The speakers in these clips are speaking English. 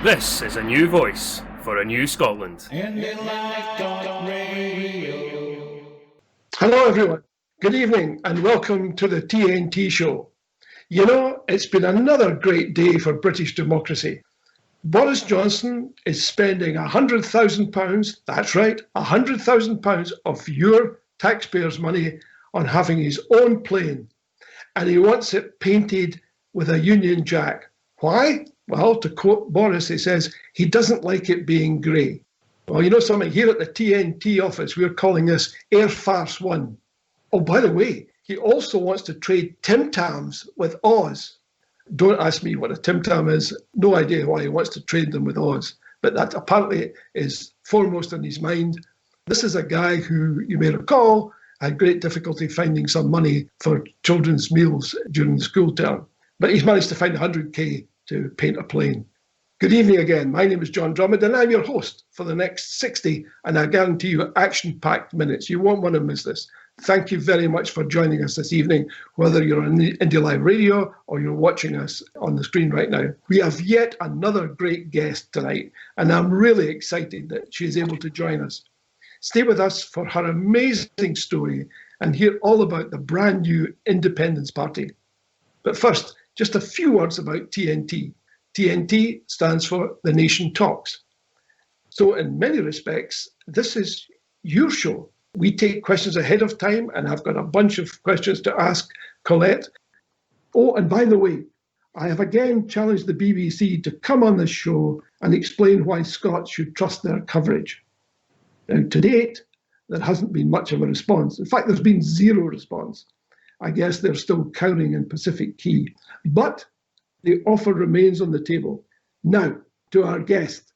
This is a new voice for a new Scotland. Hello everyone, good evening and welcome to the TNT Show. You know, it's been another great day for British democracy. Boris Johnson is spending £100,000, that's right, £100,000 of your taxpayers' money on having his own plane. And he wants it painted with a Union Jack. Why? Well, to quote Boris, he says he doesn't like it being grey. Well, you know something, here at the TNT office, we're calling this Air Farce 1. Oh, by the way, he also wants to trade Tim Tams with Oz. Don't ask me what a Tim Tam is. No idea why he wants to trade them with Oz. But that apparently is foremost in his mind. This is a guy who, you may recall, had great difficulty finding some money for children's meals during the school term. But he's managed to find 100k to paint a plane. Good evening again. My name is John Drummond and I'm your host for the next 60, and I guarantee you action-packed minutes. You won't want to miss this. Thank you very much for joining us this evening, whether you're on Indyliveradio or you're watching us on the screen right now. We have yet another great guest tonight, and I'm really excited that she is able to join us. Stay with us for her amazing story and hear all about the brand new Independence Party. But first, just a few words about TNT. TNT stands for The Nation Talks. So in many respects, this is your show. We take questions ahead of time, and I've got a bunch of questions to ask Collette. Oh, and by the way, I have again challenged the BBC to come on this show and explain why Scots should trust their coverage. Now, to date, there hasn't been much of a response. In fact, there's been zero response. I guess they're still cowering in Pacific Quay. But the offer remains on the table. Now, to our guest,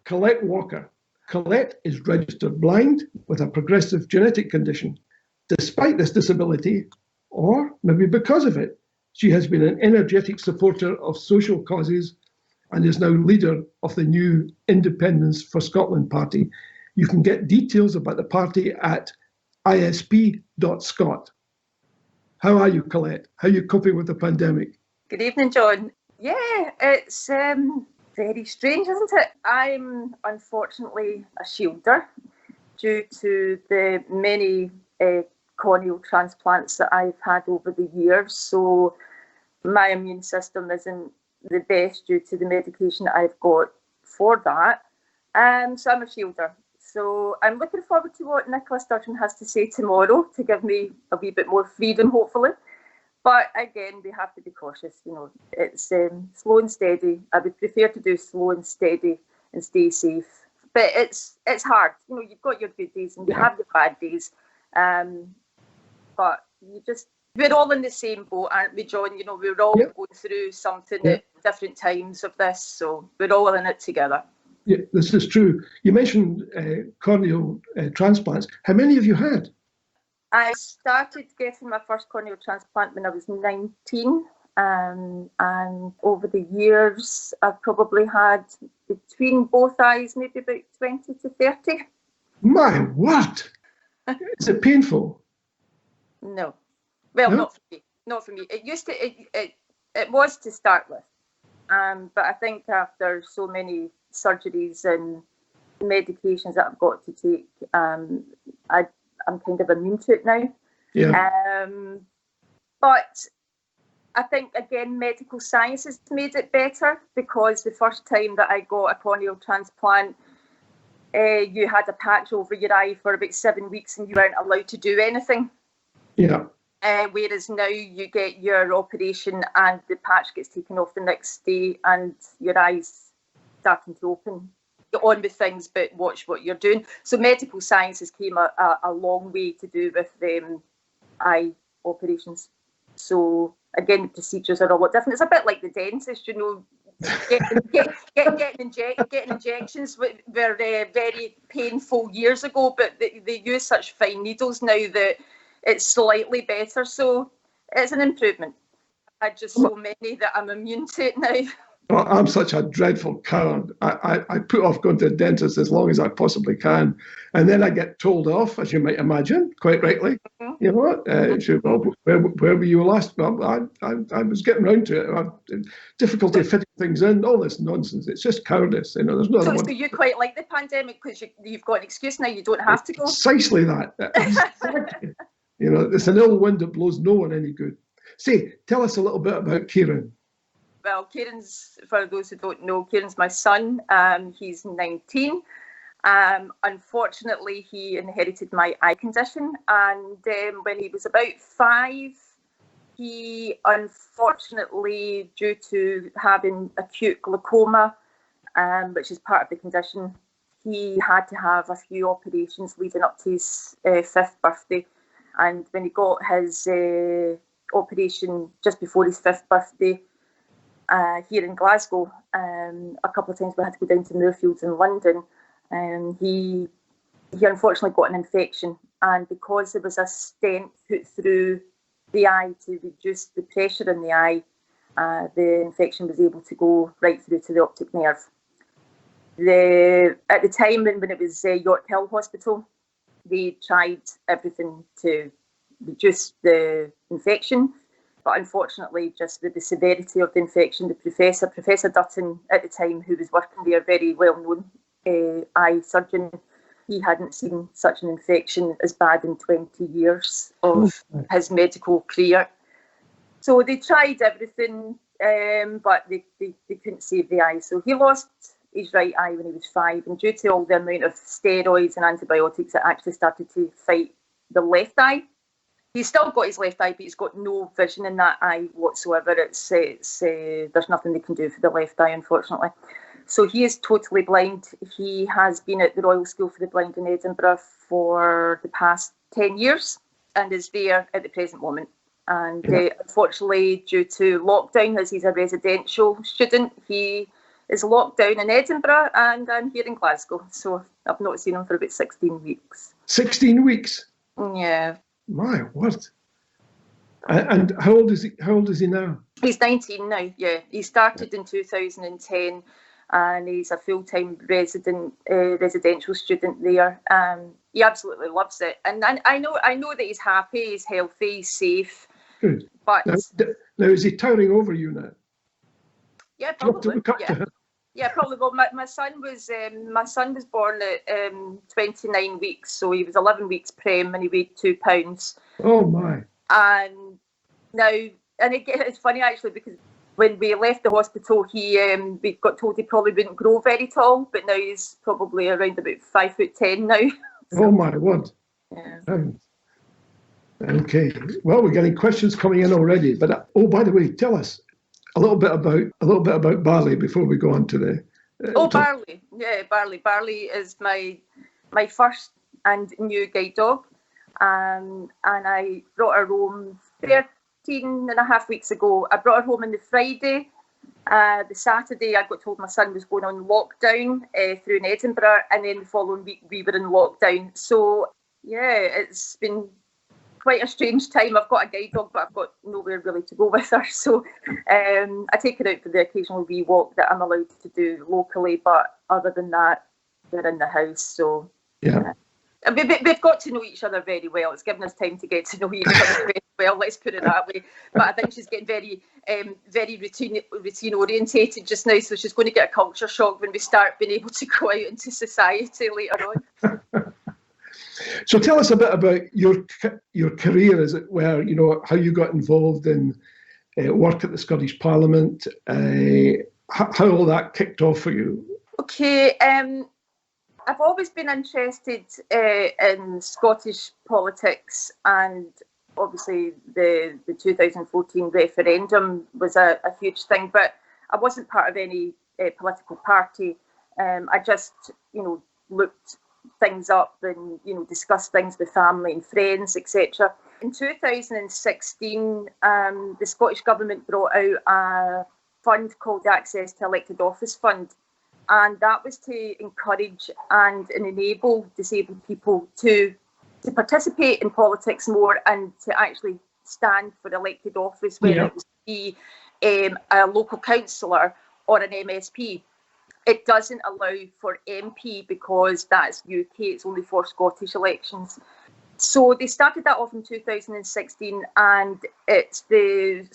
Collette Walker. Collette is registered blind with a progressive genetic condition. Despite this disability, or maybe because of it, she has been an energetic supporter of social causes and is now leader of the new Independence for Scotland party. You can get details about the party at isp.scot. How are you, Collette? How are you coping with the pandemic? Good evening, John. Yeah, it's very strange, isn't it? I'm unfortunately a shielder due to the many corneal transplants that I've had over the years. So my immune system isn't the best due to the medication that I've got for that. So I'm a shielder. So I'm looking forward to what Nicola Sturgeon has to say tomorrow to give me a wee bit more freedom, hopefully. But again, we have to be cautious. You know, it's slow and steady. I would prefer to do slow and steady and stay safe. But it's hard. You know, you've got your good days and you have your bad days. But we're all in the same boat, aren't we, John? You know, we're all going through something at different times of this. So we're all in it together. Yeah, this is true. You mentioned corneal transplants. How many have you had? I started getting my first corneal transplant when I was 19, and over the years I've probably had between both eyes maybe about 20 to 30. My word! Is it painful? No. Well, no? Not for me. It used to. It was to start with, but I think after so many surgeries and medications that I've got to take, I'm kind of immune to it now. Yeah. But I think, again, medical science has made it better, because the first time that I got a corneal transplant, you had a patch over your eye for about 7 weeks and you weren't allowed to do anything. Yeah. Whereas now you get your operation and the patch gets taken off the next day and your eyes starting to open. Get on with things, but watch what you're doing. So medical science has came a long way to do with eye operations. So again, the procedures are a lot different. It's a bit like the dentist, you know, getting injections were very painful years ago, but they use such fine needles now that it's slightly better. So it's an improvement. I had just so many that I'm immune to it now. Oh, I'm such a dreadful coward. I put off going to the dentist as long as I possibly can. And then I get told off, as you might imagine, quite rightly. Mhm. You know what? Well, where were you last? Well, I was getting round to it. Difficulty of fitting things in, all this nonsense. It's just cowardice. There's no other So, one. so you quite like the pandemic because you've got an excuse now, you don't have to go? Precisely that. Exactly. It's an ill wind that blows no one any good. Say, tell us a little bit about Kieran. Well, Kieran's, for those who don't know, Kieran's my son. He's 19. Unfortunately, he inherited my eye condition. And when he was about 5, he unfortunately, due to having acute glaucoma, which is part of the condition, he had to have a few operations leading up to his 5th birthday. And when he got his operation just before his 5th birthday, here in Glasgow, a couple of times we had to go down to Moorfields in London. He unfortunately got an infection, and because there was a stent put through the eye to reduce the pressure in the eye, the infection was able to go right through to the optic nerve. At the time when it was York Hill Hospital, they tried everything to reduce the infection. But unfortunately, just with the severity of the infection, Professor Dutton at the time, who was working there, very well-known eye surgeon, he hadn't seen such an infection as bad in 20 years of his medical career. So they tried everything, but they couldn't save the eye. So he lost his right eye when he was 5, and due to all the amount of steroids and antibiotics, it actually started to fight the left eye. He's still got his left eye, but he's got no vision in that eye whatsoever. There's nothing they can do for the left eye, unfortunately. So he is totally blind. He has been at the Royal School for the Blind in Edinburgh for the past 10 years and is there at the present moment. And unfortunately, due to lockdown, as he's a residential student, he is locked down in Edinburgh, and I'm here in Glasgow. So I've not seen him for about 16 weeks. 16 weeks? Yeah. My word. And how old is he now? He's 19 now, yeah. He started in 2010 and he's a full-time residential student there. He absolutely loves it. And I know that he's happy, he's healthy, he's safe. Good. But now is he towering over you now? Yeah, probably. Yeah. Yeah, probably. Well, my son was born at 29 weeks, so he was 11 weeks prem and he weighed 2 pounds. Oh my! And now, it's funny actually, because when we left the hospital, we got told he probably wouldn't grow very tall, but now he's probably around about 5'10" now. So, oh my word! Yeah. Okay. Well, we're getting questions coming in already, but by the way, tell us a little bit about Barley before we go on to the. Barley. Yeah, Barley. Barley is my first and new guide dog, and I brought her home 13 and a half weeks ago. I brought her home on the Friday. The Saturday, I got told my son was going on lockdown through in Edinburgh, and then the following week we were in lockdown. So yeah, it's been quite a strange time. I've got a guide dog, but I've got nowhere really to go with her. So I take her out for the occasional wee walk that I'm allowed to do locally. But other than that, they're in the house. So yeah. We've got to know each other very well. It's given us time to get to know each other very well, let's put it that way. But I think she's getting very routine orientated just now, so she's going to get a culture shock when we start being able to go out into society later on. So tell us a bit about your career, as it were, how you got involved in work at the Scottish Parliament, how all that kicked off for you. Okay, I've always been interested in Scottish politics, and obviously the 2014 referendum was a huge thing, but I wasn't part of any political party. I just, looked things up and, discussed things with family and friends, etc. In 2016, the Scottish Government brought out a fund called the Access to Elected Office Fund. And that was to encourage and enable disabled people to participate in politics more and to actually stand for elected office, whether it was to be a local councillor or an MSP. It doesn't allow for MP because that's UK, it's only for Scottish elections. So they started that off in 2016, and it's the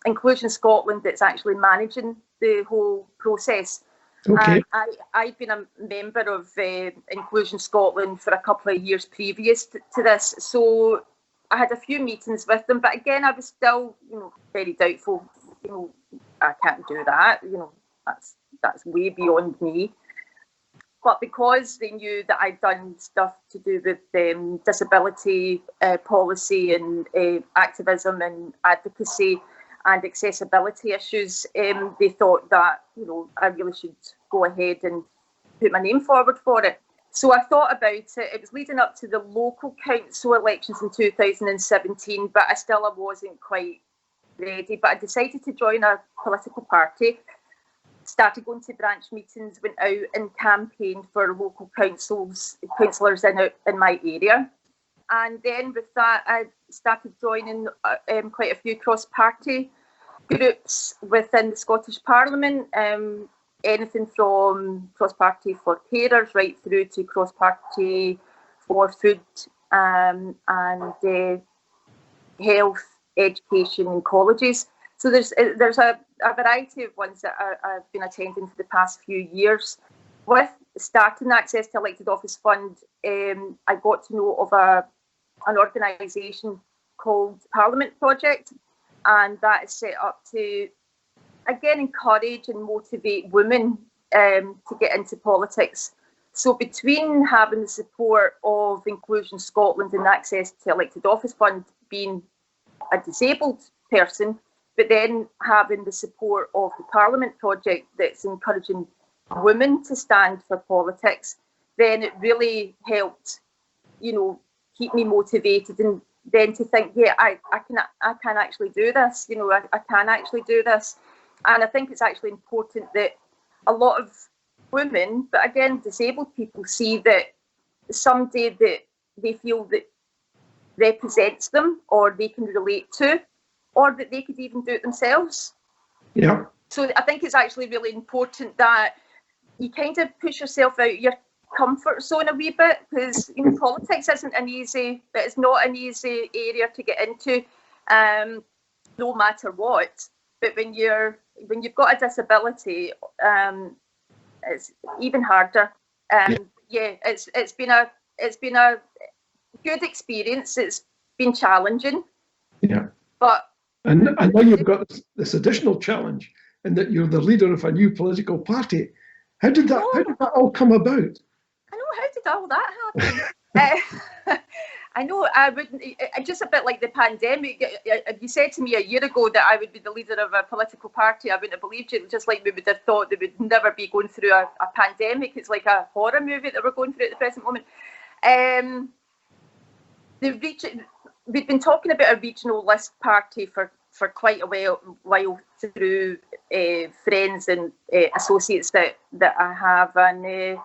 Inclusion Scotland that's actually managing the whole process. Okay. I've been a member of Inclusion Scotland for a couple of years previous to this, so I had a few meetings with them, but again, I was still, very doubtful. I can't do that. That's way beyond me. But because they knew that I'd done stuff to do with disability policy and activism and advocacy and accessibility issues, they thought that, I really should go ahead and put my name forward for it. So I thought about it. It was leading up to the local council elections in 2017, but I wasn't quite ready. But I decided to join a political party, started going to branch meetings, went out and campaigned for local councillors in my area. And then with that, I started joining quite a few cross-party groups within the Scottish Parliament, anything from cross-party for carers right through to cross-party for food and health, education and colleges. So there's a variety of ones that I've been attending for the past few years. With starting the Access to Elected Office Fund, I got to know of an organisation called Parliament Project, and that is set up to, again, encourage and motivate women to get into politics. So between having the support of Inclusion Scotland and Access to Elected Office Fund being a disabled person, but then having the support of the Parliament Project that's encouraging women to stand for politics, then it really helped, keep me motivated, and then to think, I can actually do this. I can actually do this. And I think it's actually important that a lot of women, but again, disabled people, see that somebody that they feel that represents them or they can relate to, or that they could even do it themselves. Yeah. So I think it's actually really important that you kind of push yourself out your comfort zone a wee bit, because politics it's not an easy area to get into, no matter what. But when you've got a disability, it's even harder. It's been a good experience. It's been challenging. Yeah. But and now you've got this additional challenge in that you're the leader of a new political party. How did that all come about? I know, how did all that happen? I know, I wouldn't, just a bit like the pandemic. If you said to me a year ago that I would be the leader of a political party, I wouldn't have believed you. Just like we would have thought they would never be going through a pandemic. It's like a horror movie that we're going through at the present moment. We've been talking about a regional list party for quite a while through friends and associates that I have, and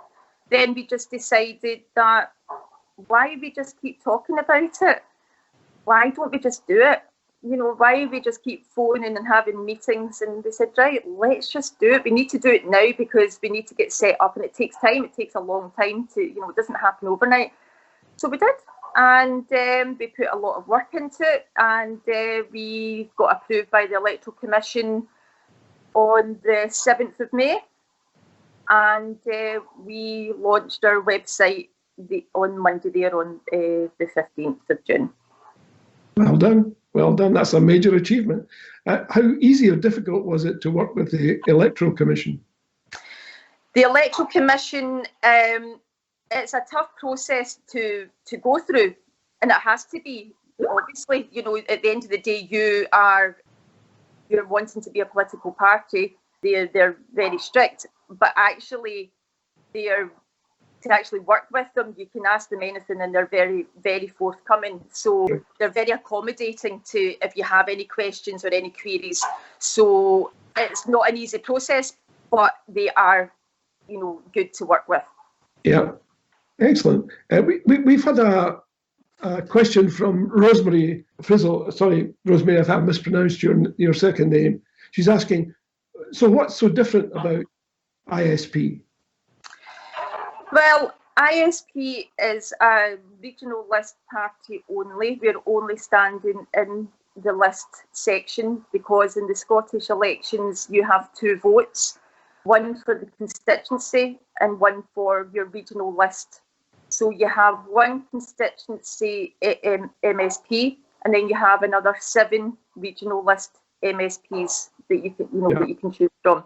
then we just decided that why we just keep talking about it? Why don't we just do it? Why we just keep phoning and having meetings? And they said, right, let's just do it. We need to do it now because we need to get set up, and it takes time. It takes a long time to, it doesn't happen overnight. So we did. And we put a lot of work into it, and we got approved by the Electoral Commission on the 7th of May, and we launched our website on Monday there on the 15th of June. Well done. That's a major achievement. How easy or difficult was it to work with the Electoral Commission? The Electoral Commission, it's a tough process to go through, and it has to be. Obviously, at the end of the day, you're wanting to be a political party. They're very strict, but actually, to actually work with them, you can ask them anything, and they're very, very forthcoming. So they're very accommodating to if you have any questions or any queries. So it's not an easy process, but they are, good to work with. Yeah. Excellent. We've had a question from Rosemary Frizzle. Sorry, Rosemary, if I've mispronounced your second name. She's asking, So what's so different about ISP? Well, ISP is a regional list party only. We're only standing in the list section because in the Scottish elections you have 2 votes, one for the constituency and one for your regional list. So you have one constituency MSP, and then you have another 7 regional list MSPs that you can, that you can choose from.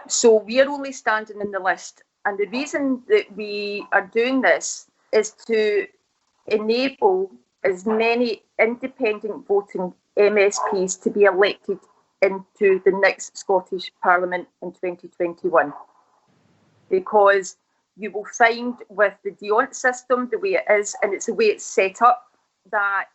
So we are only standing in the list, and the reason that we are doing this is to enable as many independent voting MSPs to be elected into the next Scottish Parliament in 2021. Because you will find with the Deont system, the way it is, and it's the way it's set up, that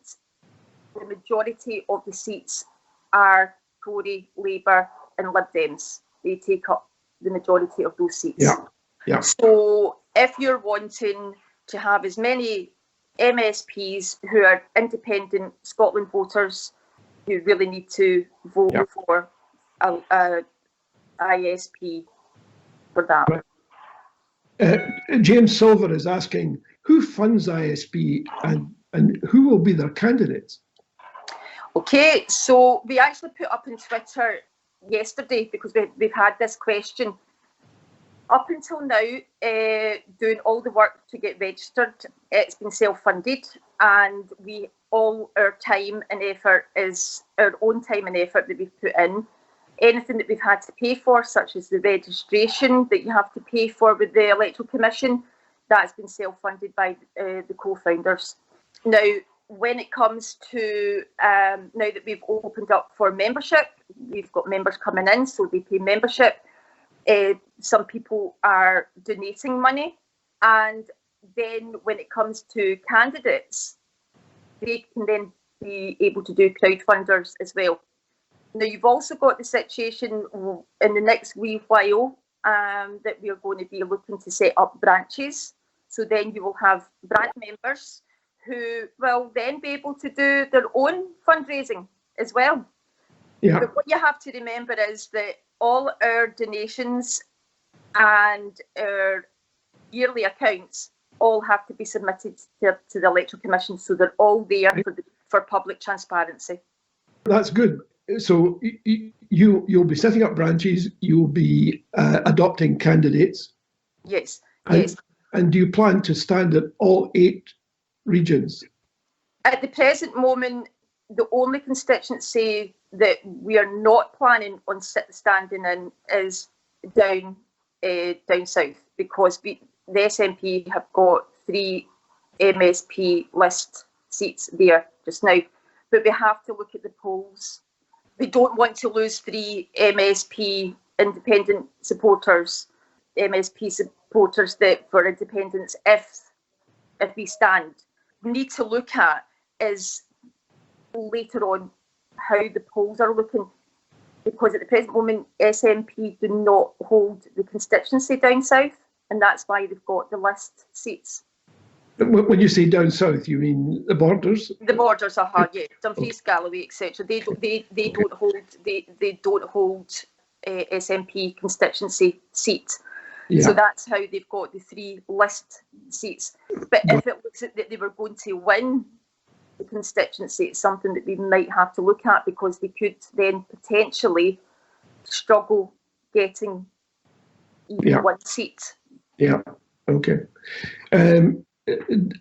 the majority of the seats are Tory, Labour and Lib Dems. They take up the majority of those seats. Yeah. So if you're wanting to have as many MSPs who are independent Scotland voters, you really need to vote for a ISP for that. Right. James Silver is asking, who funds ISP and who will be their candidates? Okay, so we actually put up on Twitter yesterday because we've had this question. Up until now, doing all the work to get registered, it's been self-funded, and all our time and effort is our own time and effort that we've put in. Anything that we've had to pay for, such as the registration that you have to pay for with the Electoral Commission, that's been self-funded by the co-founders. Now, when it comes to now that we've opened up for membership, we've got members coming in, so they pay membership. Some people are donating money, and then when it comes to candidates, they can then be able to do crowdfunders as well. Now, you've also got the situation in the next wee while that we are going to be looking to set up branches. So then you will have branch members who will then be able to do their own fundraising as well. Yeah. But what you have to remember is that all our donations and our yearly accounts all have to be submitted to the Electoral Commission, so they're all there for public transparency. That's good. So you'll be setting up branches, you'll be adopting candidates. Yes. And do you plan to stand at all 8 regions? At the present moment, the only constituency that we are not planning on standing in is down south, because the SNP have got 3 MSP list seats there just now. But we have to look at the polls. We don't want to lose 3 MSP independent supporters, MSP supporters that for independence if we stand. We need to look at is later on how the polls are looking, because at the present moment SNP do not hold the constituency down south, and that's why they've got the list seats. When you say down south, you mean the borders? The borders are hard, yeah. Dumfries, Galloway, etc. They don't hold SNP constituency seat. Yeah. So that's how they've got the 3 list seats. But if it looks like that they were going to win the constituency, it's something that we might have to look at, because they could then potentially struggle getting even 1 seat. Yeah. Okay.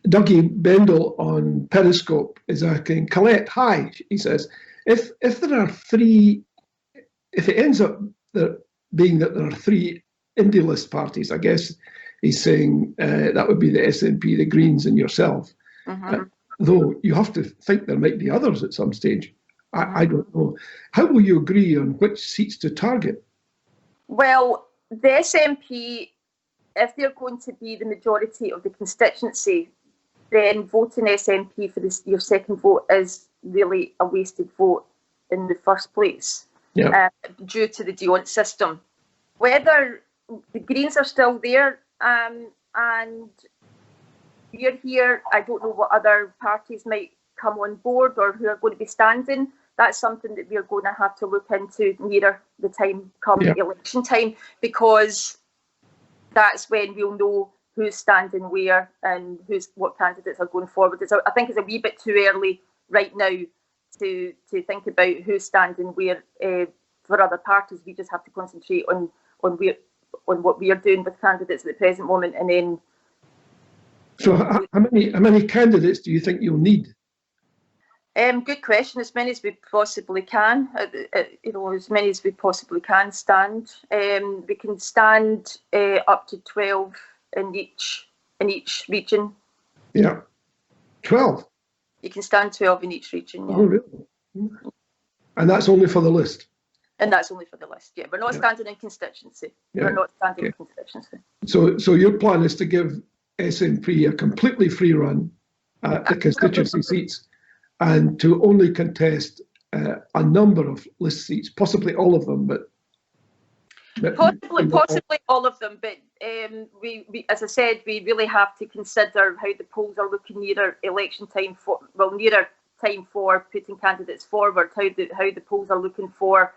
Dougie Bendel on Periscope is asking, Collette, hi, he says, if there are 3, if it ends up being that there are 3 indie list parties, I guess he's saying that would be the SNP, the Greens and yourself. Mm-hmm. Though you have to think there might be others at some stage. I don't know. How will you agree on which seats to target? Well, the SNP, if they're going to be the majority of the constituency, then voting SNP for your second vote is really a wasted vote in the first place, due to the Deont system. Whether the Greens are still there and we're here, I don't know what other parties might come on board or who are going to be standing. that's something that we're going to have to look into nearer the time come election time, because that's when we'll know who's standing where and what candidates are going forward. I think it's a wee bit too early right now to think about who's standing where for other parties. We just have to concentrate on what we are doing with candidates at the present moment, and then. So, how many candidates do you think you'll need? Good question. As many as we possibly can. As many as we possibly can stand. We can stand up to 12 in each region. Yeah, 12. You can stand 12 in each region. Yeah. Oh, really? And that's only for the list. And that's only for the list. Yeah, we're not standing in constituency. Yeah. We're not standing in constituency. So your plan is to give SNP a completely free run at the constituency seats, and to only contest a number of list seats, possibly all of them, but possibly all of them. But we, as I said, we really have to consider how the polls are looking nearer election time nearer time for putting candidates forward. How the polls are looking for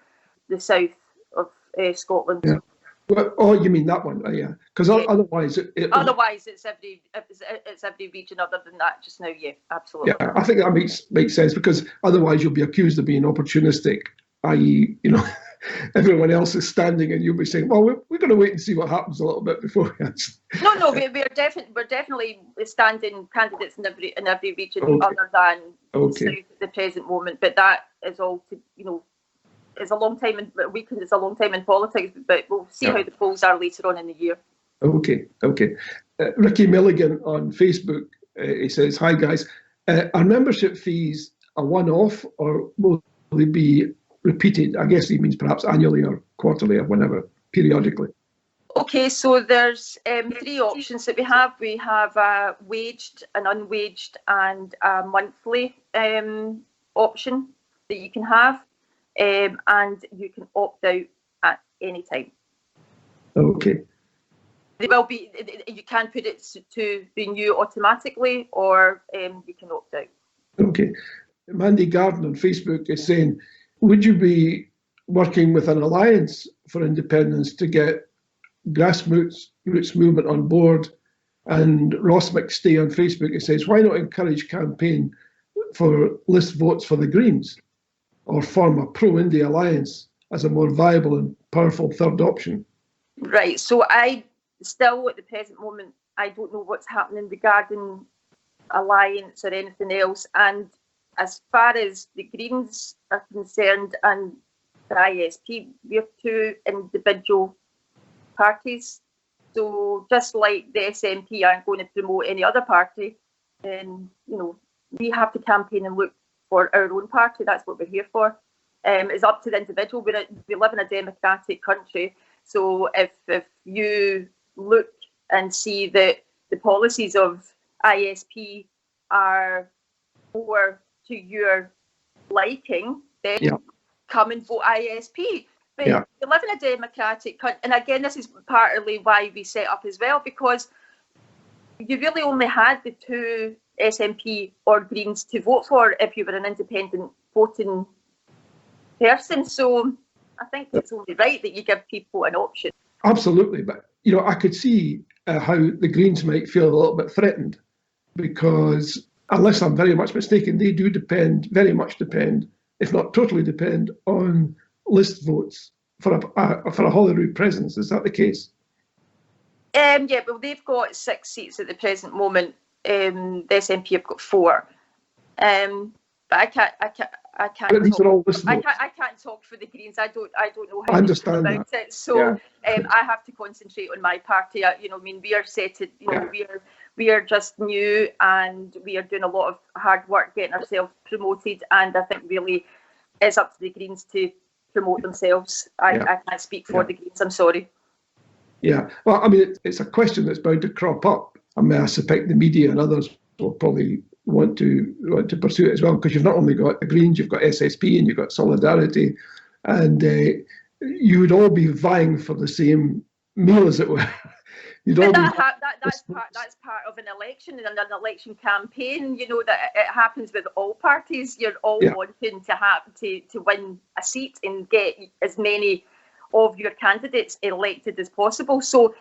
the south of Scotland. Yeah. Well, you mean that one? Yeah. Because otherwise, otherwise it's every region other than that just now. Yeah, absolutely. Yeah, I think that makes sense, because otherwise you'll be accused of being opportunistic, i.e., everyone else is standing and you'll be saying, well, we're going to wait and see what happens a little bit before we answer. No, we're definitely standing candidates in every region other than south at the present moment. But that is all to It's a long time it's a long time in politics, but we'll see how the polls are later on in the year. Okay. Ricky Milligan on Facebook, he says, "Hi guys, are membership fees a one-off, or will they be repeated?" I guess he means perhaps annually or quarterly or whenever, periodically. Okay, so there's 3 options that we have. We have a waged, an unwaged, and a monthly option that you can have. And you can opt out at any time. Okay. They will be. You can put it to renew automatically, or you can opt out. Okay. Mandy Garden on Facebook is saying, would you be working with an alliance for independence to get grassroots movement on board? And Ross McStay on Facebook, it says, why not encourage campaign for list votes for the Greens, or form a pro-Indy alliance as a more viable and powerful third option? Right, so I still, at the present moment, I don't know what's happening regarding alliance or anything else. And as far as the Greens are concerned and the ISP, we're 2 individual parties. So just like the SNP aren't going to promote any other party, then, we have to campaign and look for our own party. That's what we're here for. It's up to the individual. We live in a democratic country, so if you look and see that the policies of ISP are more to your liking, then come and vote ISP. But we live in a democratic country, and again, this is partly why we set up as well, because you really only had the 2 SNP or Greens to vote for if you were an independent voting person. So I think it's only right that you give people an option. Absolutely, but I could see how the Greens might feel a little bit threatened, because unless I'm very much mistaken, they do very much depend, if not totally depend, on list votes for a Holyrood presence. Is that the case? Yeah, well, they've got 6 seats at the present moment. The SNP have got 4, but I can't. But these are all list votes. I can't talk for the Greens. I don't know how I understand about it. So I have to concentrate on my party. We are set to. We are just new, and we are doing a lot of hard work getting ourselves promoted. And I think really it's up to the Greens to promote themselves. I can't speak for the Greens. I'm sorry. Yeah, well, it's a question that's bound to crop up. I suspect the media and others will probably want to pursue it as well, because you've not only got the Greens, you've got SSP and you've got Solidarity, and you would all be vying for the same meal, as it were, you'd But all that's part of an election and an election campaign. You know that it happens with all parties. You're all wanting to win a seat and get as many of your candidates elected as possible. So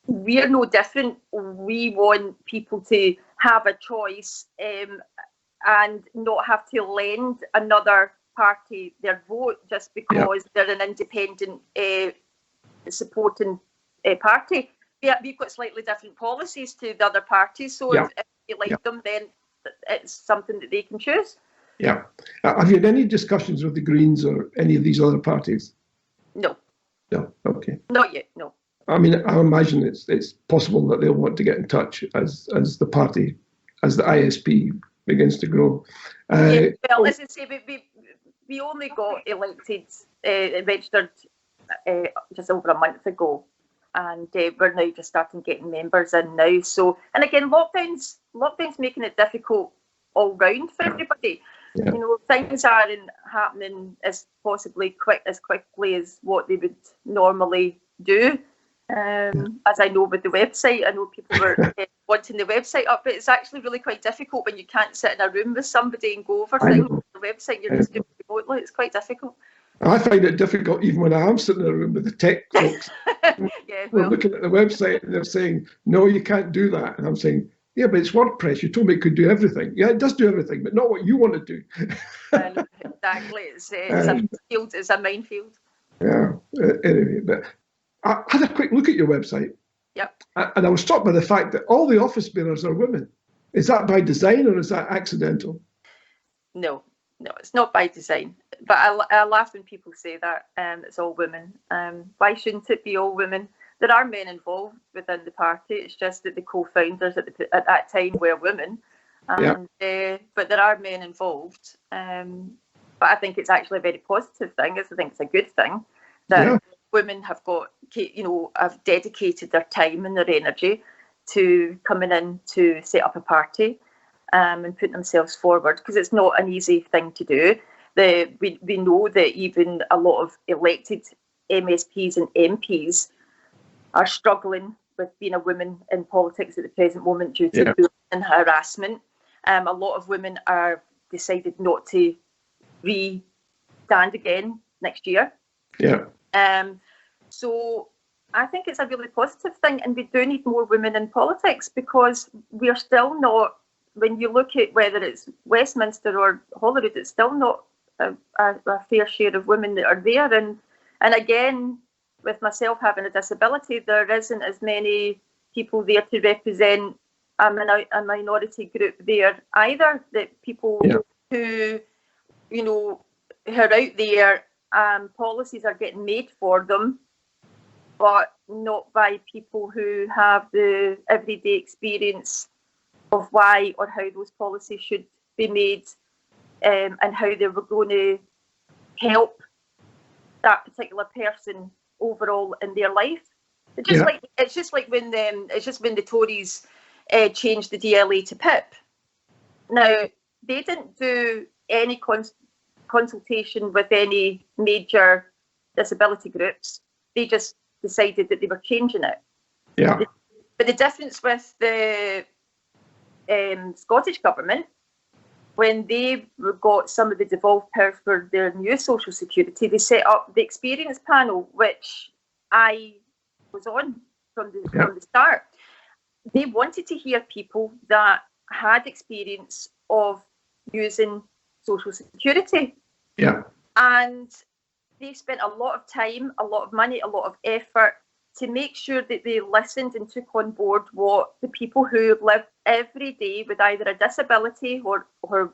we're no different. We want people to have a choice and not have to lend another party their vote just because they're an independent supporting party. Yeah, we've got slightly different policies to the other parties, so if you like them, then it's something that they can choose. Yeah. Have you had any discussions with the Greens or any of these other parties? No. No. Okay. Not yet. No. I mean, I imagine it's possible that they'll want to get in touch as the party, as the ISP begins to grow. Well, as I say, we only got elected, registered just over a month ago. And we're now just starting getting members in now. So, and again, lockdown's making it difficult all round for everybody. Yeah. You know, things aren't happening as quickly as what they would normally do. As I know with the website, I know people were wanting the website up, but it's actually really quite difficult when you can't sit in a room with somebody and go over things on the website. You're just doing it remotely. It's quite difficult. I find it difficult even when I am sitting in a room with the tech folks. We're looking at the website and they're saying, no, you can't do that. And I'm saying, yeah, but it's WordPress. You told me it could do everything. Yeah, it does do everything, but not what you want to do. Exactly. It's a minefield. Yeah. Anyway, but I had a quick look at your website. Yep. And I was struck by the fact that all the office bearers are women. Is that by design or is that accidental? No, it's not by design. But I laugh when people say that it's all women. Why shouldn't it be all women? There are men involved within the party. It's just that the co-founders at that time were women. But there are men involved. But I think it's actually a very positive thing. I think it's a good thing that women have have dedicated their time and their energy to coming in to set up a party and putting themselves forward, because it's not an easy thing to do. We know that even a lot of elected MSPs and MPs are struggling with being a woman in politics at the present moment due to bullying and harassment. A lot of women are decided not to stand again next year. Yeah. So I think it's a really positive thing, and we do need more women in politics, because we are still not, when you look at whether it's Westminster or Holyrood, it's still not a fair share of women that are there. And again, with myself having a disability, there isn't as many people there to represent a minority group there either. That people who, are out there, policies are getting made for them, but not by people who have the everyday experience of why or how those policies should be made, and how they were going to help that particular person overall in their life. It's just like when the Tories changed the DLA to PIP. Now, they didn't do any consultation with any major disability groups. They just decided that they were changing it. Yeah. But the difference with the Scottish government, when they got some of the devolved powers for their new social security, they set up the experience panel, which I was on from the start. They wanted to hear people that had experience of using social security. Yeah. And they spent a lot of time, a lot of money, a lot of effort to make sure that they listened and took on board what the people who live every day with either a disability or were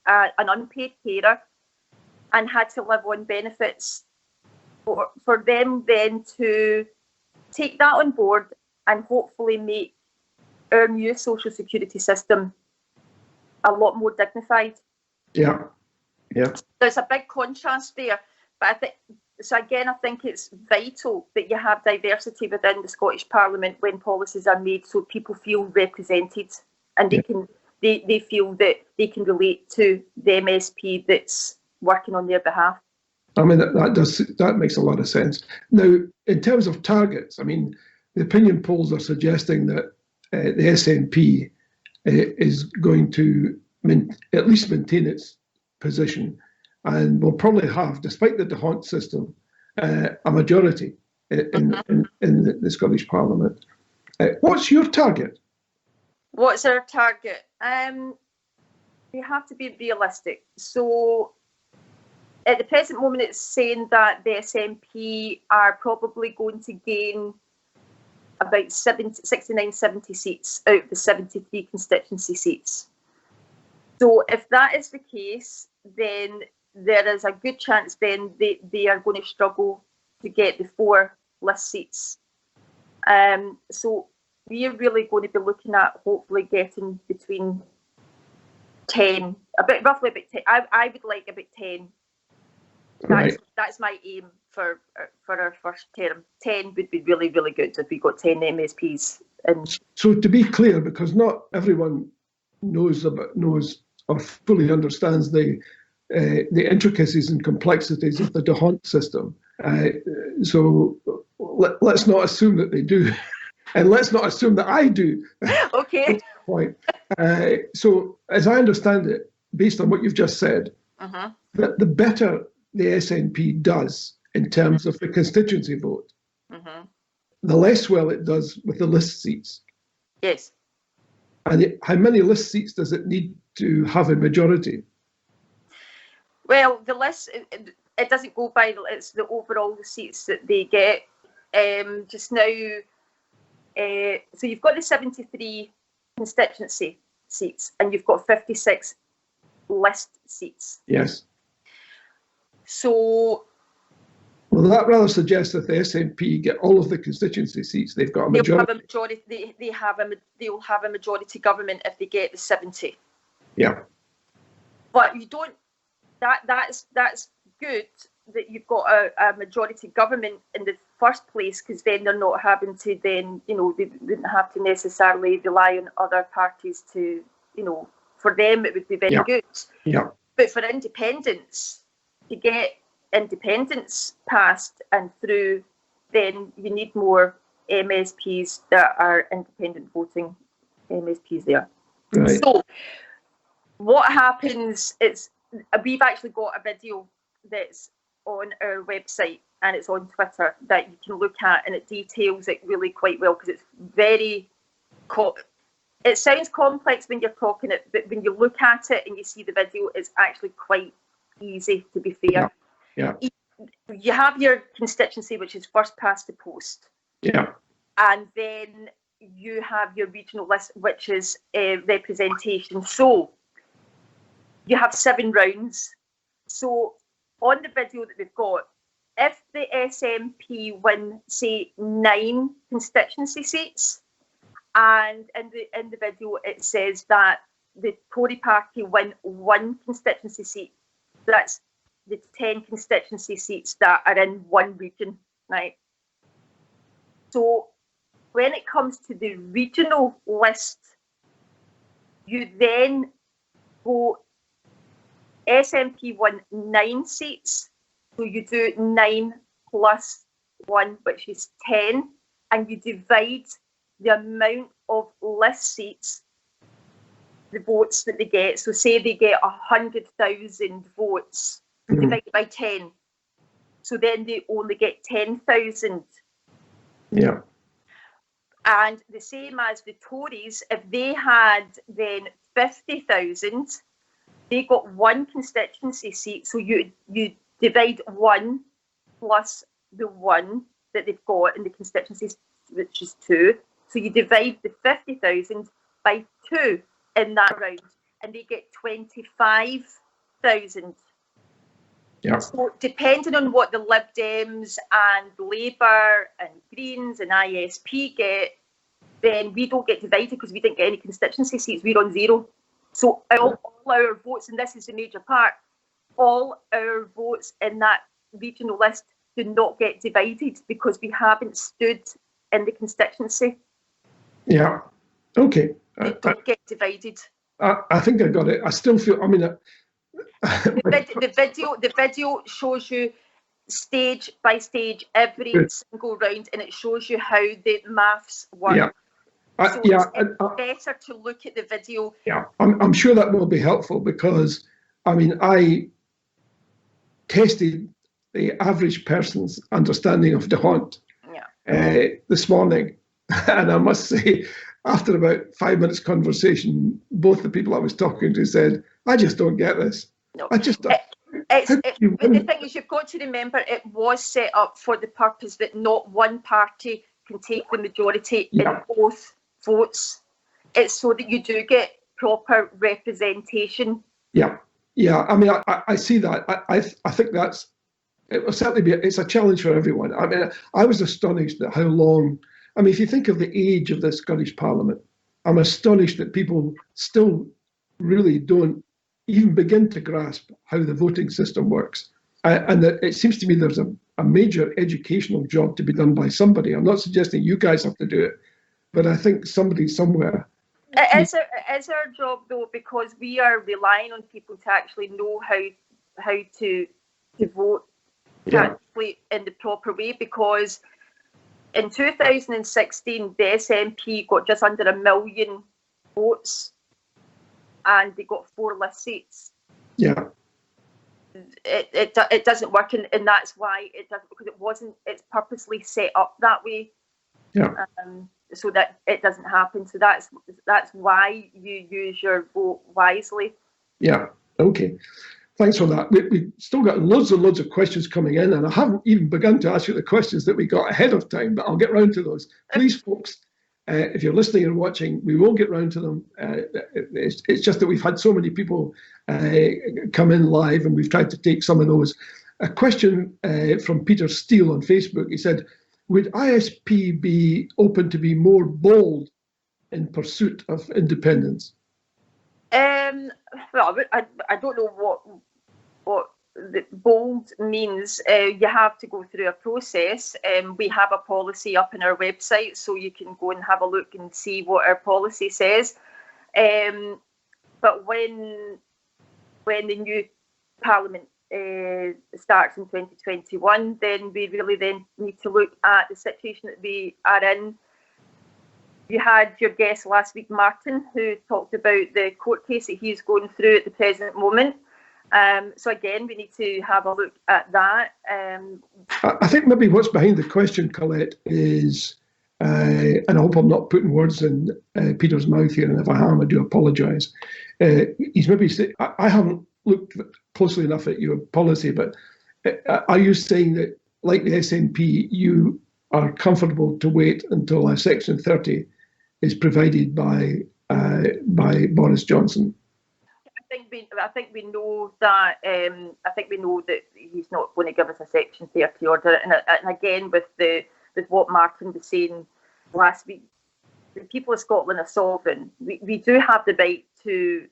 an unpaid carer and had to live on benefits, for them then to take that on board and hopefully make our new social security system a lot more dignified. Yeah. Yeah. There's a big contrast there, but I think it's vital that you have diversity within the Scottish Parliament when policies are made, so people feel represented and they feel that they can relate to the MSP that's working on their behalf. I mean, that makes a lot of sense. Now, in terms of targets, I mean, the opinion polls are suggesting that the SNP is going to at least maintain its position, and will probably have, despite the DeHont system, a majority in the Scottish Parliament. What's your target? What's our target? We have to be realistic. So at the present moment, it's saying that the SNP are probably going to gain about 69, 70 seats out of the 73 constituency seats. So if that is the case, then there is a good chance then they are going to struggle to get the 4 list seats. So we are really going to be looking at hopefully getting between 10, roughly about 10. I would like about 10. That's my aim for our first term. 10 would be really, really good if we got 10 MSPs. So to be clear, because not everyone knows or fully understands the intricacies and complexities of the DeHont system, so let's not assume that they do, and let's not assume that I do. Okay. Point. So as I understand it, based on what you've just said, that the better the SNP does in terms of the constituency vote, the less well it does with the list seats. Yes. And how many list seats does it need to have a majority? Well, the list, it doesn't go by, it's the overall seats that they get. Just now, so you've got the 73 constituency seats and you've got 56 list seats. Yes. So, well, that rather suggests that the SNP get all of the constituency seats. They've got a majority. They'll have a majority government if they get the 70. Yeah. But you don't. That's good that you've got a majority government in the first place, because then they're not having to they wouldn't have to necessarily rely on other parties to, for them it would be very good. Yeah. But for independents, to get independence passed and through, then you need more MSPs that are independent voting MSPs there. Right. So what happens is we've actually got a video that's on our website and it's on Twitter that you can look at, and it details it really quite well, because it's very it sounds complex when you're talking it, but when you look at it and you see the video, it's actually quite easy, to be fair. Yeah. You have your constituency, which is first past the post. Yeah. And then you have your regional list, which is representation. So you have 7 rounds. So on the video that we've got, if the SNP win, say, 9 constituency seats, and in the video it says that the Tory party win 1 constituency seat, that's the 10 constituency seats that are in one region, right? So when it comes to the regional list, you then go, SNP won 9 seats, so you do 9 plus 1, which is 10, and you divide the amount of list seats, the votes that they get. So say they get 100,000 votes, divided by 10. So then they only get 10,000. Yeah. And the same as the Tories, if they had then 50,000, they got 1 constituency seat. So you divide 1 plus the 1 that they've got in the constituencies, which is 2. So you divide the 50,000 by 2 in that round, and they get 25,000. Yeah. So depending on what the Lib Dems and Labour and Greens and ISP get, then we don't get divided because we didn't get any constituency seats. We're on 0. So all our votes, and this is the major part, all our votes in that regional list do not get divided because we haven't stood in the constituency. Yeah. Okay. They don't get divided. I think I got it. I still feel, the video shows you stage by stage every single round, and it shows you how the maths work. Yeah. So it's better to look at the video. Yeah, I'm sure that will be helpful, because, I mean, I tested the average person's understanding of D'Hondt this morning, and I must say, after about 5 minutes conversation, both the people I was talking to said, "I just don't get this. No. I just don't." But the thing is, you've got to remember, it was set up for the purpose that not one party can take the majority in both votes. It's so that you do get proper representation. Yeah. I mean, I see that. I think it will certainly be. It's a challenge for everyone. I mean, I was astonished at how long. I mean, if you think of the age of this Scottish Parliament, I'm astonished that people still really don't even begin to grasp how the voting system works. And that it seems to me there's a major educational job to be done by somebody. I'm not suggesting you guys have to do it, but I think somebody somewhere. It is our job, though, because we are relying on people to actually know how to vote actually in the proper way, because in 2016 the SNP got just under 1 million votes and they got 4 list seats. Yeah. It doesn't work, and that's why it doesn't, because it's purposely set up that way. Yeah. So that it doesn't happen. So that's why you use your vote wisely. Yeah. Okay. Thanks for that. We've still got loads and loads of questions coming in, and I haven't even begun to ask you the questions that we got ahead of time, but I'll get round to those. Please, folks, if you're listening and watching, we will get round to them. It's just that we've had so many people come in live, and we've tried to take some of those. A question from Peter Steele on Facebook. He said, would ISP be open to be more bold in pursuit of independence? Well, I don't know what the bold means. You have to go through a process. We have a policy up on our website, so you can go and have a look and see what our policy says. But when the new Parliament starts in 2021, then we really then need to look at the situation that we are in. You had your guest last week, Martin, who talked about the court case that he's going through at the present moment. So again, we need to have a look at that. I think maybe what's behind the question, Collette, is, and I hope I'm not putting words in Peter's mouth here, and if I am, I do apologise. He's maybe saying, I haven't looked closely enough at your policy, but are you saying that, like the SNP, you are comfortable to wait until a Section 30 is provided by Boris Johnson? I think we know that. I think we know that he's not going to give us a Section 30 order. And again, with what Martin was saying last week, the people of Scotland are sovereign. We do have the right to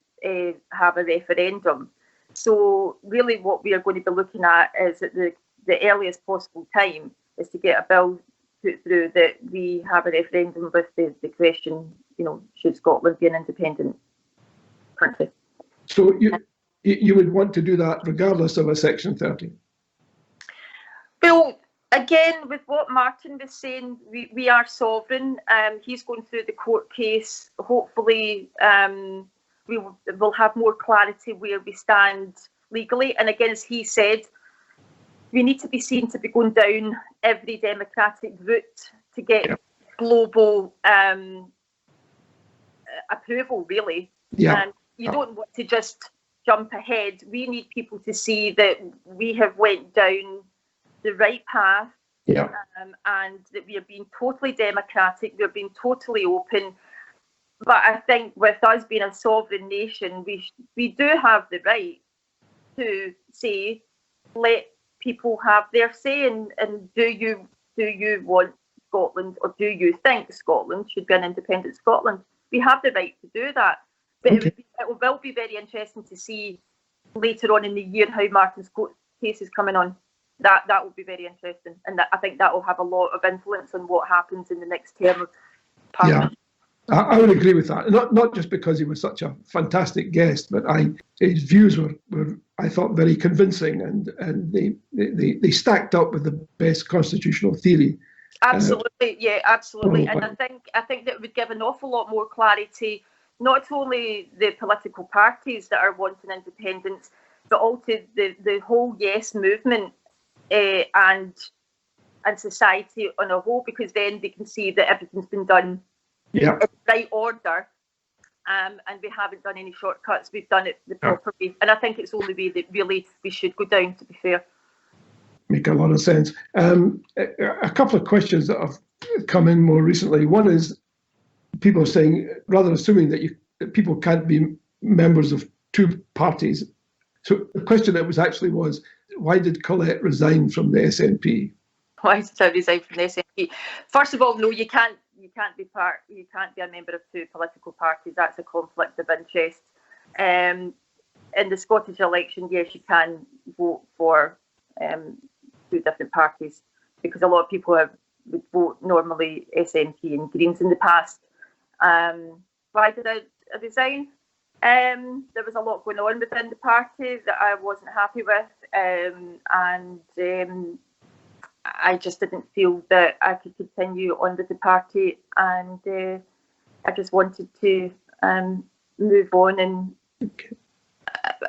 have a referendum. So really, what we are going to be looking at is at the earliest possible time is to get a bill put through that we have a referendum with the question, should Scotland be an independent country? So you would want to do that regardless of a Section 30? Well, again, with what Martin was saying, we are sovereign. He's going through the court case. Hopefully, we will have more clarity where we stand legally. And again, as he said, we need to be seen to be going down every democratic route to get global approval, really. Yeah. And you don't want to just jump ahead. We need people to see that we have went down the right path, and that we are being totally democratic, we are being totally open. But I think with us being a sovereign nation, we do have the right to say, let people have their say, and do you want Scotland, or do you think Scotland should be an independent Scotland? We have the right to do that. But it will be very interesting to see later on in the year how Martin's court case is coming on. That will be very interesting, and I think that will have a lot of influence on what happens in the next term of Parliament. I would agree with that. Not just because he was such a fantastic guest, but his views were I thought very convincing, and they stacked up with the best constitutional theory. Absolutely, absolutely. And I think that would give an awful lot more clarity, not only the political parties that are wanting independence, but also the whole Yes movement and society on a whole, because then they can see that everything's been done in the right order, and we haven't done any shortcuts. We've done it the proper way, and I think it's the only way that really we should go down, to be fair. Make a lot of sense. A couple of questions that have come in more recently. One is people saying, rather assuming that people can't be members of two parties. So the question that was, why did Collette resign from the SNP? Why did I resign from the SNP? First of all, no, you can't be a member of two political parties. That's a conflict of interest. In the Scottish election, yes, you can vote for two different parties, because a lot of people would vote normally SNP and Greens in the past. Why did I resign? There was a lot going on within the party that I wasn't happy with, and I just didn't feel that I could continue on with the party, and I just wanted to move on. And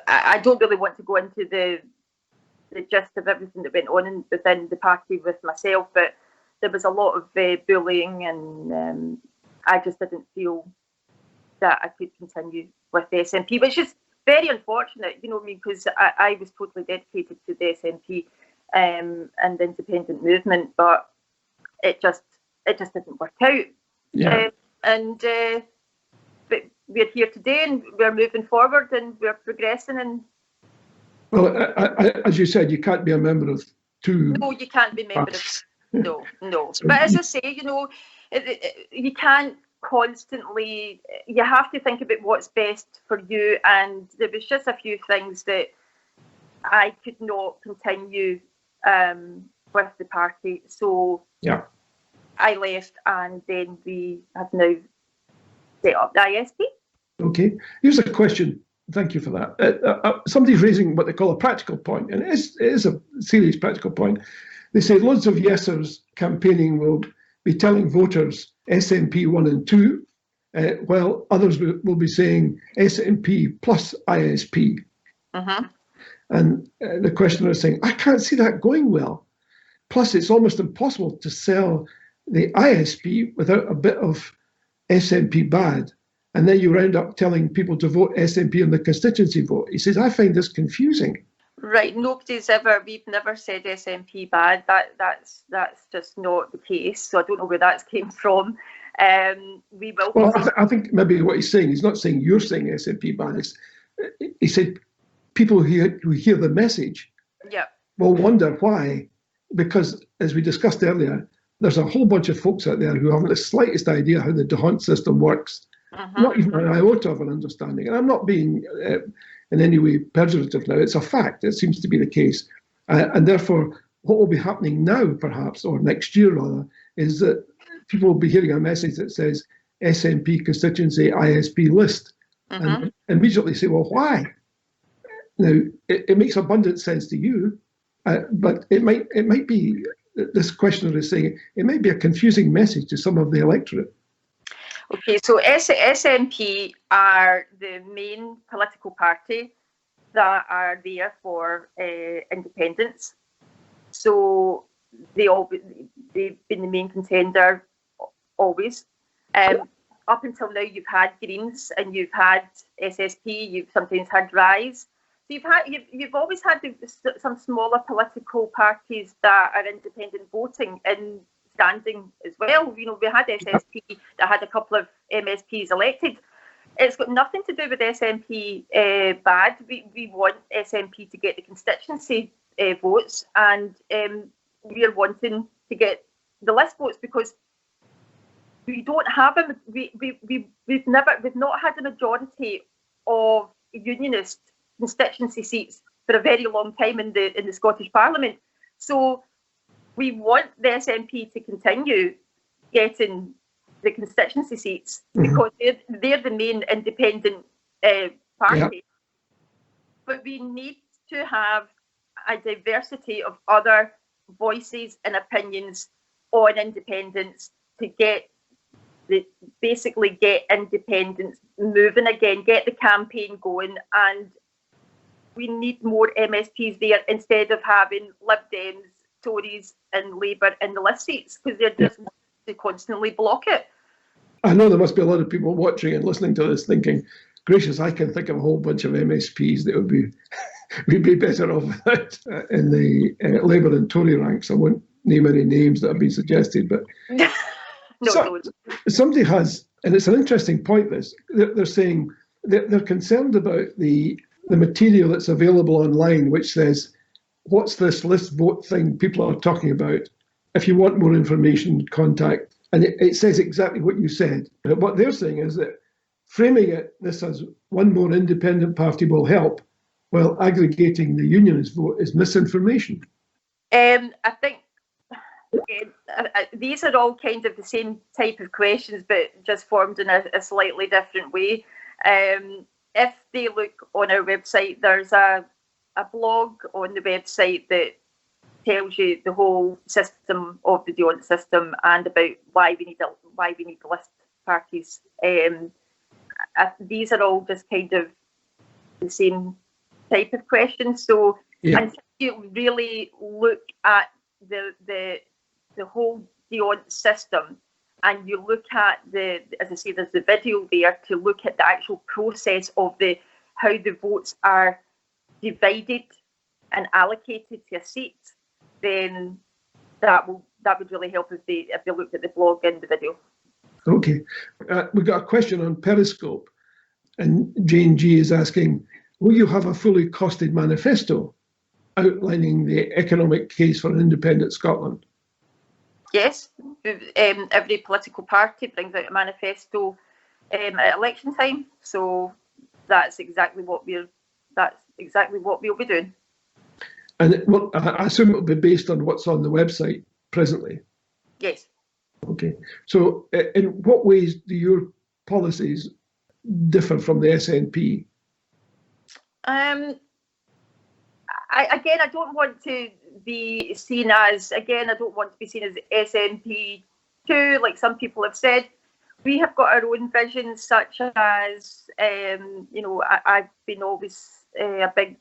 I don't really want to go into the gist of everything that went on within the party with myself, but there was a lot of bullying, and I just didn't feel that I could continue with the SNP, which is very unfortunate, because I was totally dedicated to the SNP and the independent movement, but it just didn't work out. But we're here today, and we're moving forward, and we're progressing. And well, as you said, you can't be a member of two. No, you can't be a member of. No. But as I say, you can't constantly. You have to think about what's best for you. And there was just a few things that I could not continue with the party. So I left, and then we have now set up the ISP. Okay. Here's a question. Thank you for that. Somebody's raising what they call a practical point, and it is a serious practical point. They say loads of yesers campaigning will be telling voters SNP 1 and 2, while others will be saying SNP plus ISP. And the questioner is saying, I can't see that going well. Plus, it's almost impossible to sell the ISP without a bit of SNP bad. And then you round up telling people to vote SNP on the constituency vote. He says, I find this confusing. Right, we've never said SNP bad. That's just not the case. So I don't know where that came from. We will. Well, I think maybe what he's saying, he's not saying you're saying SNP bad. He said people who hear the message will wonder why. Because as we discussed earlier, there's a whole bunch of folks out there who haven't the slightest idea how the DeHunt system works. Not even an iota of an understanding. And I'm not being in any way pejorative now. It's a fact. It seems to be the case. And therefore, what will be happening now, perhaps, or next year rather, is that people will be hearing a message that says SNP constituency ISP list. And immediately say, well, why? Now, it makes abundant sense to you, but it might be, this questioner is saying, it might be a confusing message to some of the electorate. Okay, so SNP are the main political party that are there for independence. So they've been the main contender always. Up until now, you've had Greens and you've had SSP. You've sometimes had Rise. So you've always had some smaller political parties that are independent voting in standing as well. We had SSP that had a couple of MSPs elected. It's got nothing to do with SNP bad. We want SNP to get the constituency votes, and we're wanting to get the list votes because we don't have them. We've not had a majority of unionist constituency seats for a very long time in the Scottish Parliament. So we want the SNP to continue getting the constituency seats, because they're the main independent party. Yeah. But we need to have a diversity of other voices and opinions on independence to basically get independence moving again, get the campaign going, and we need more MSPs there instead of having Lib Dems, Tories and Labour in the list seats, because they're just to constantly block it. I know there must be a lot of people watching and listening to this thinking, gracious, I can think of a whole bunch of MSPs that would be we'd be better off in the Labour and Tory ranks. I won't name any names that have been suggested, but somebody has, and it's an interesting point, this, they're saying that they're concerned about the material that's available online, which says, what's this list vote thing people are talking about? If you want more information, contact. And it says exactly what you said. But what they're saying is that framing this as one more independent party will help, while aggregating the unionist vote is misinformation. I think these are all kind of the same type of questions, but just formed in a slightly different way. If they look on our website, there's a blog on the website that tells you the whole system of the deont system and about why we need the list parties. These are all just kind of the same type of questions. So until you really look at the whole deont system, and you look at as I say, there's the video there to look at the actual process of how the votes are divided and allocated to a seat, then that would really help if they looked at the blog and the video. Okay, we got a question on Periscope, and Jane G is asking, will you have a fully costed manifesto outlining the economic case for an independent Scotland? Yes, every political party brings out a manifesto at election time, so that's exactly what we'll be doing. And I assume it'll be based on what's on the website presently. Yes. Okay. So, in what ways do your policies differ from the SNP? I don't want to be seen as SNP 2, like some people have said. We have got our own visions, such as, I've been always a big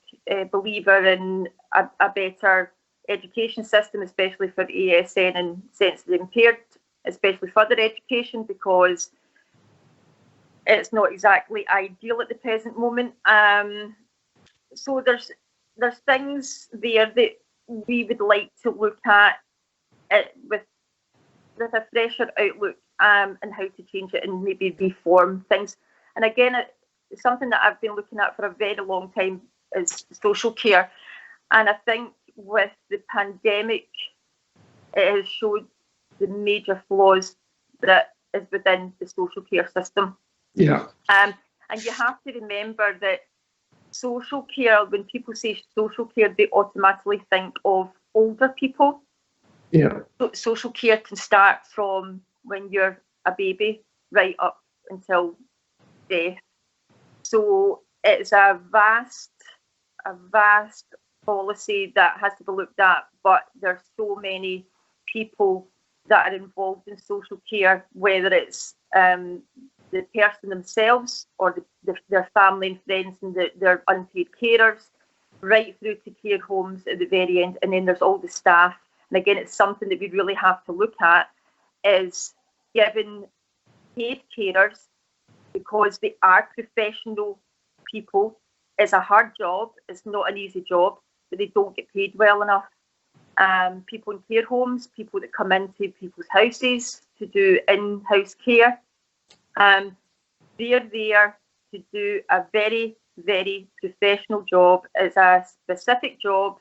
believer in a better education system, especially for ASN and sensory impaired, especially further education, because it's not exactly ideal at the present moment. So there's things there that we would like to look at it with a fresher outlook, and how to change it and maybe reform things. And again, it's something that I've been looking at for a very long time is social care. And I think with the pandemic, it has showed the major flaws that is within the social care system. Yeah. And you have to remember that social care, when people say social care, they automatically think of older people. Yeah. So social care can start from when you're a baby right up until death. So it's a vast policy that has to be looked at, but there's so many people that are involved in social care, whether it's the person themselves or their family and friends and their unpaid carers, right through to care homes at the very end, and then there's all the staff. And again, it's something that we really have to look at, is giving paid carers, because they are professional people. It's a hard job, it's not an easy job, but they don't get paid well enough. People in care homes, people that come into people's houses to do in-house care, they're there to do a very, very professional job. It's a specific job,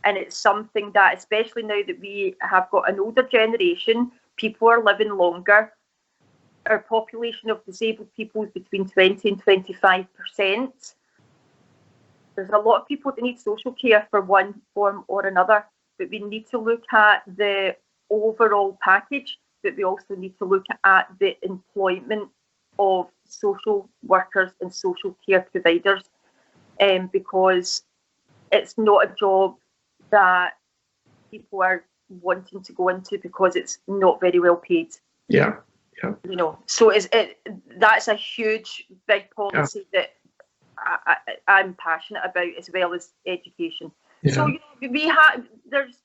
and it's something that, especially now that we have got an older generation, people are living longer. Our population of disabled people is between 20 and 25%. There's a lot of people that need social care for one form or another, but we need to look at the overall package but we also need to look at the employment of social workers and social care providers, because it's not a job that people are wanting to go into because it's not very well paid. Yeah. So that's a huge, big policy that I'm passionate about, as well as education. Yeah. So there's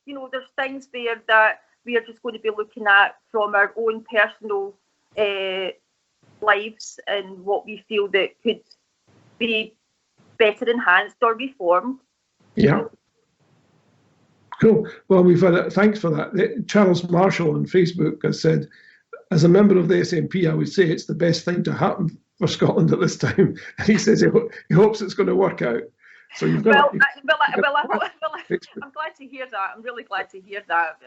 things there that we are just going to be looking at from our own personal lives and what we feel that could be better enhanced or reformed. Yeah. Cool. Well, we've had thanks for that. Charles Marshall on Facebook has said, as a member of the SNP, I would say it's the best thing to happen for Scotland at this time. And he says he hopes it's going to work out. So you've got. I'm glad to hear that. I'm really glad to hear that.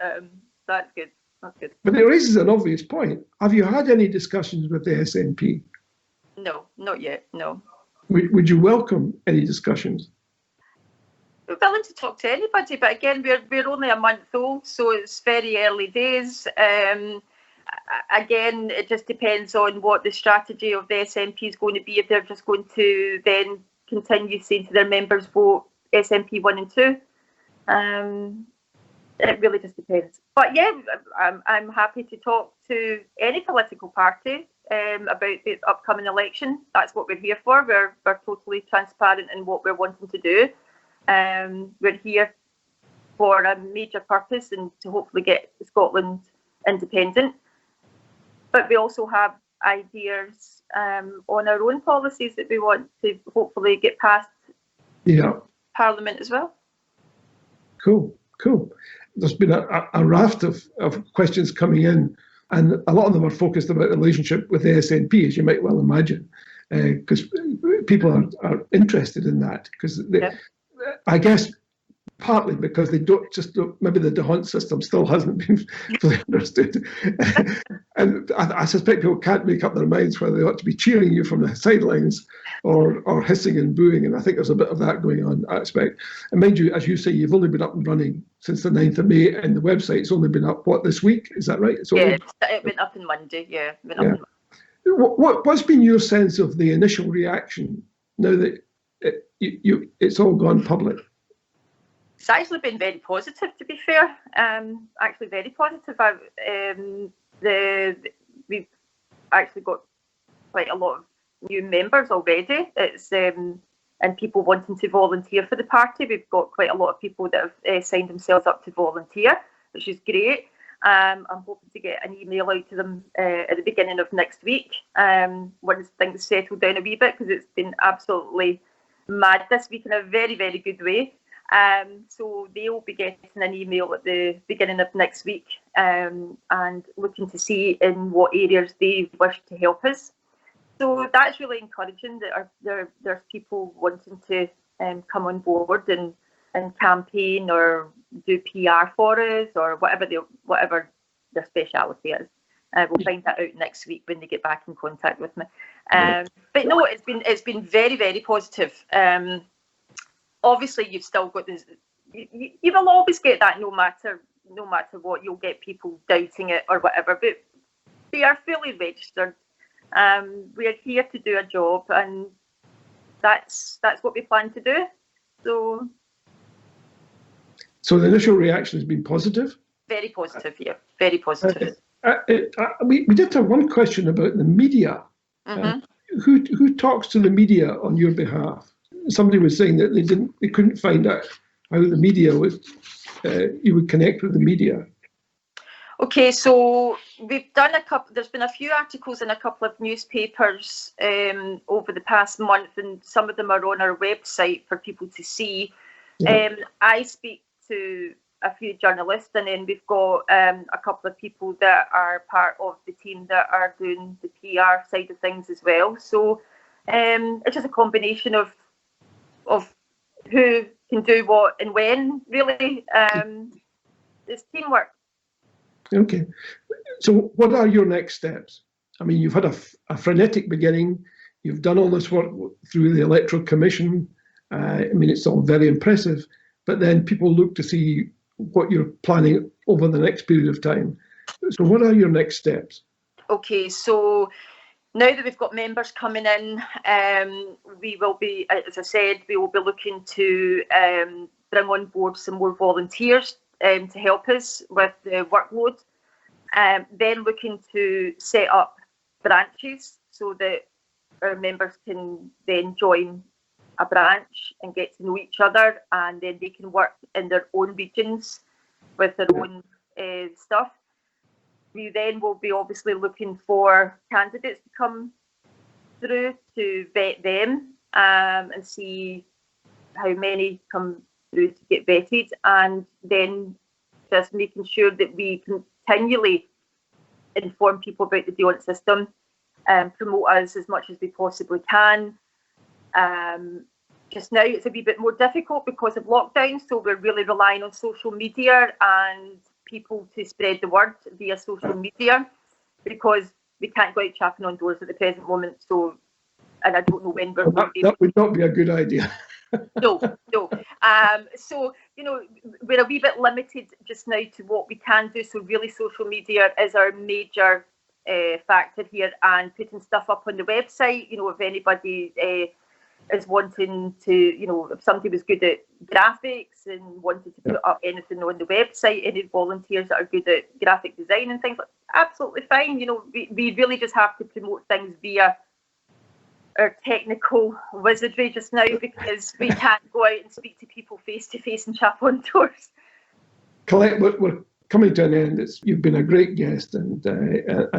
That's good. That's good. But it raises an obvious point. Have you had any discussions with the SNP? No, not yet. No. Would you welcome any discussions? We're willing to talk to anybody, but again, we're only a month old, so it's very early days. Again, it just depends on what the strategy of the SNP is going to be. If they're just going to then continue saying to their members, vote SNP 1 and 2. It really just depends. But yeah, I'm happy to talk to any political party about the upcoming election. That's what we're here for. We're totally transparent in what we're wanting to do. We're here for a major purpose and to hopefully get Scotland independent. But we also have ideas on our own policies that we want to hopefully get past Parliament as well. Cool. There's been a raft of questions coming in, and a lot of them are focused about the relationship with the SNP, as you might well imagine, because people are interested in that. Because I guess partly because they don't maybe the DeHunt system still hasn't been fully understood. And I suspect people can't make up their minds whether they ought to be cheering you from the sidelines or hissing and booing. And I think there's a bit of that going on, I expect. And mind you, as you say, you've only been up and running since the 9th of May, and the website's only been up, this week? Is that right? It went up on Monday, What's been your sense of the initial reaction now that it's all gone public? It's actually been very positive, to be fair. Actually, very positive. We've actually got quite a lot of new members already. It's and people wanting to volunteer for the party. We've got quite a lot of people that have signed themselves up to volunteer, which is great. I'm hoping to get an email out to them at the beginning of next week once things settle down a wee bit, because it's been absolutely mad this week in a very, very good way. So they will be getting an email at the beginning of next week and looking to see in what areas they wish to help us. So that's really encouraging that there's people wanting to come on board and campaign or do PR for us or whatever their speciality is. We'll find that out next week when they get back in contact with me. But no, it's been very, very positive. Obviously, you've still got this. You will always get that, no matter what. You'll get people doubting it or whatever. But we are fully registered. We are here to do a job, and that's what we plan to do. So the initial reaction has been positive. Very positive, yeah. Very positive. We did have one question about the media. Mm-hmm. Who talks to the media on your behalf? Somebody was saying that they couldn't find out how the media was. You would connect with the media. Okay, so we've done there's been a few articles in a couple of newspapers over the past month, and some of them are on our website for people to see. Yeah. I speak to a few journalists, and then we've got a couple of people that are part of the team that are doing the PR side of things as well. So it's just a combination of who can do what and when, really. It's teamwork. Okay. So what are your next steps? I mean, you've had a frenetic beginning. You've done all this work through the Electoral Commission. I mean, it's all very impressive. But then people look to see what you're planning over the next period of time. So what are your next steps? Okay, so now that we've got members coming in, we will be, as I said, we will be looking to bring on board some more volunteers to help us with the workload. Then looking to set up branches so that our members can then join a branch and get to know each other, and then they can work in their own regions with their own stuff. We then will be obviously looking for candidates to come through to vet them and see how many come through to get vetted, and then just making sure that we continually inform people about the DONT system and promote us as much as we possibly can. Just now it's a wee bit more difficult because of lockdown, so we're really relying on social media and people to spread the word via social media, because we can't go out chapping on doors at the present moment. So, and I don't know when we're going to be. That would not be a good idea. No. So, you know, we're a wee bit limited just now to what we can do. So really social media is our major factor here, and putting stuff up on the website. You know, if anybody is wanting to, you know, if somebody was good at graphics and wanted to put up anything on the website, any volunteers that are good at graphic design and things, like absolutely fine. You know, we really just have to promote things via our technical wizardry just now, because we can't go out and speak to people face to face and chap on doors. Collette, we're coming to an end. You've been a great guest, and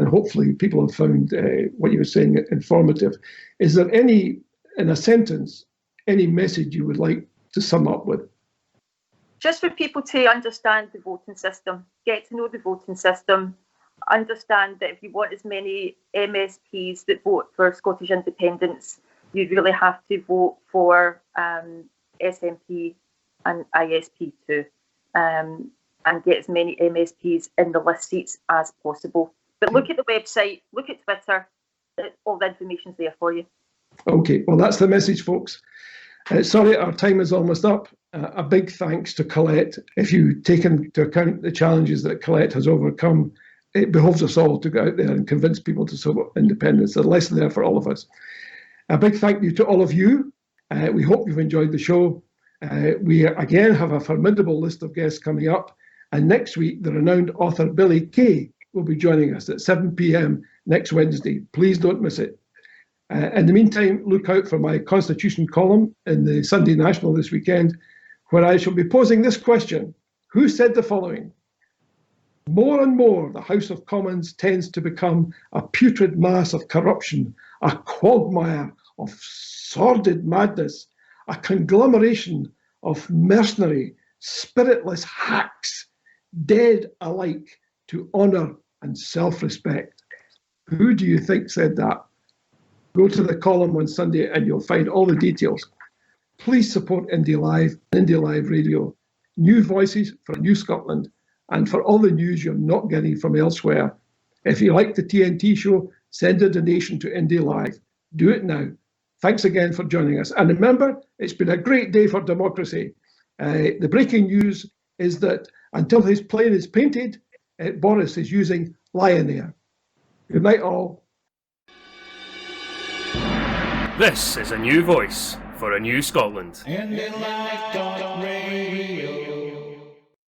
hopefully people have found what you were saying informative. Is there any, in a sentence, any message you would like to sum up with? Just for people to understand the voting system, get to know the voting system, understand that if you want as many MSPs that vote for Scottish independence, you really have to vote for SNP and ISP too, and get as many MSPs in the list seats as possible. But look at the website, look at Twitter, all the information's there for you. Okay, well, that's the message, folks. Sorry, our time is almost up. A big thanks to Collette. If you take into account the challenges that Collette has overcome, it behoves us all to go out there and convince people to support independence. There's a lesson there for all of us. A big thank you to all of you. We hope you've enjoyed the show. We again have a formidable list of guests coming up. And next week, the renowned author Billy Kay will be joining us at 7 p.m. next Wednesday. Please don't miss it. In the meantime, look out for my Constitution column in the Sunday National this weekend, where I shall be posing this question. Who said the following? More and more, the House of Commons tends to become a putrid mass of corruption, a quagmire of sordid madness, a conglomeration of mercenary, spiritless hacks, dead alike to honour and self-respect. Who do you think said that? Go to the column on Sunday and you'll find all the details. Please support Indie Live, Indie Live Radio, new voices for a new Scotland, and for all the news you're not getting from elsewhere. If you like the TNT show, send a donation to Indie Live. Do it now. Thanks again for joining us. And remember, it's been a great day for democracy. The breaking news is that until his plane is painted, Boris is using Lion Air. Good night, all. This is a new voice for a new Scotland. Indyliveradio.